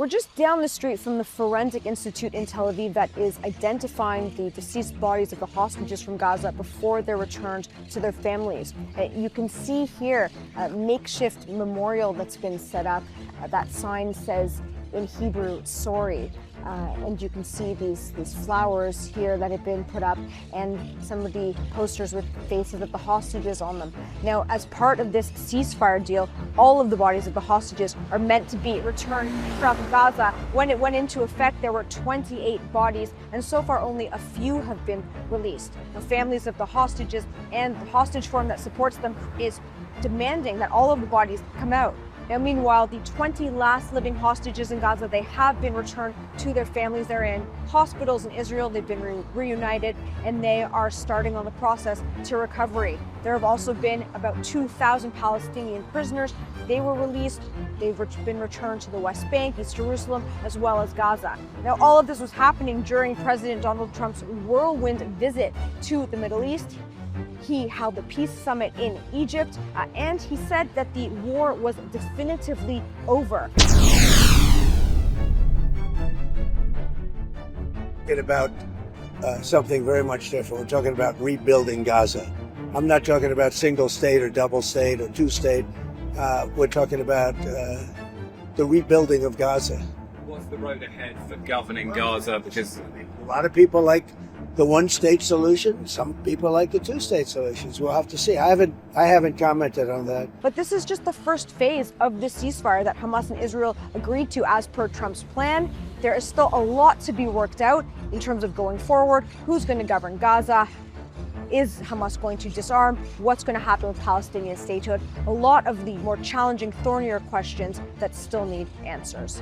We're just down the street from the Forensic Institute in Tel Aviv that is identifying the deceased bodies of the hostages from Gaza before they're returned to their families. You can see here a makeshift memorial that's been set up. That sign says in Hebrew, sorry. And you can see these flowers here that have been put up and some of the posters with faces of the hostages on them. Now, as part of this ceasefire deal, all of the bodies of the hostages are meant to be returned from Gaza. When it went into effect, there were 28 bodies, and so far only a few have been released. The families of the hostages and the hostage forum that supports them is demanding that all of the bodies come out. Now, meanwhile, the 20 last living hostages in Gaza, they have been returned to their families. They're in hospitals in Israel. They've been reunited, and they are starting on the process to recovery. There have also been about 2,000 Palestinian prisoners. They were released. They've been returned to the West Bank, East Jerusalem, as well as Gaza. Now, all of this was happening during President Donald Trump's whirlwind visit to the Middle East. He held the peace summit in Egypt, and he said that the war was definitively over. Talking about something very much different. We're talking about rebuilding Gaza. I'm not talking about single state or double state or two state. We're talking about the rebuilding of Gaza. What's the road ahead for governing Gaza? Because a lot of people like the one-state solution. Some people like the two-state solutions. We'll have to see. I haven't commented on that. But this is just the first phase of the ceasefire that Hamas and Israel agreed to as per Trump's plan. There is still a lot to be worked out in terms of going forward. Who's going to govern Gaza? Is Hamas going to disarm? What's going to happen with Palestinian statehood? A lot of the more challenging, thornier questions that still need answers.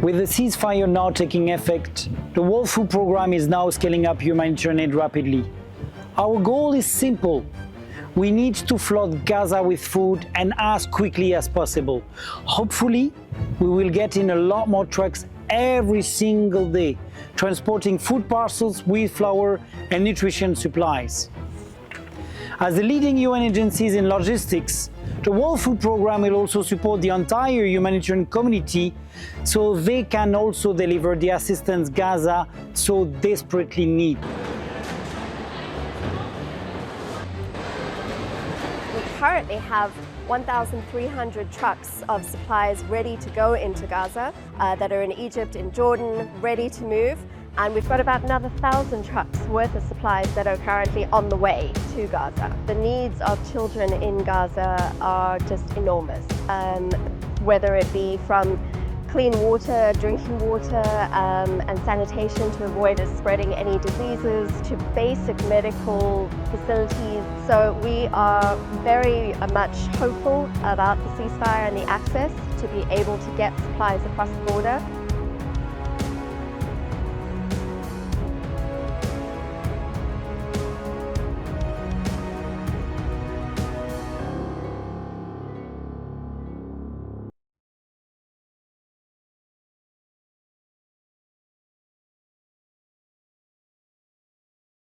With the ceasefire now taking effect, the World Food Programme is now scaling up humanitarian aid rapidly. Our goal is simple. We need to flood Gaza with food and as quickly as possible. Hopefully, we will get in a lot more trucks every single day, transporting food parcels with flour and nutrition supplies. As the leading UN agencies in logistics, the World Food Programme will also support the entire humanitarian community so they can also deliver the assistance Gaza so desperately needs. We currently have 1,300 trucks of supplies ready to go into Gaza that are in Egypt and Jordan, ready to move. And we've got about another 1,000 trucks worth of supplies that are currently on the way to Gaza. The needs of children in Gaza are just enormous, whether it be from clean water, drinking water, and sanitation to avoid us spreading any diseases, to basic medical facilities. So we are very much hopeful about the ceasefire and the access to be able to get supplies across the border.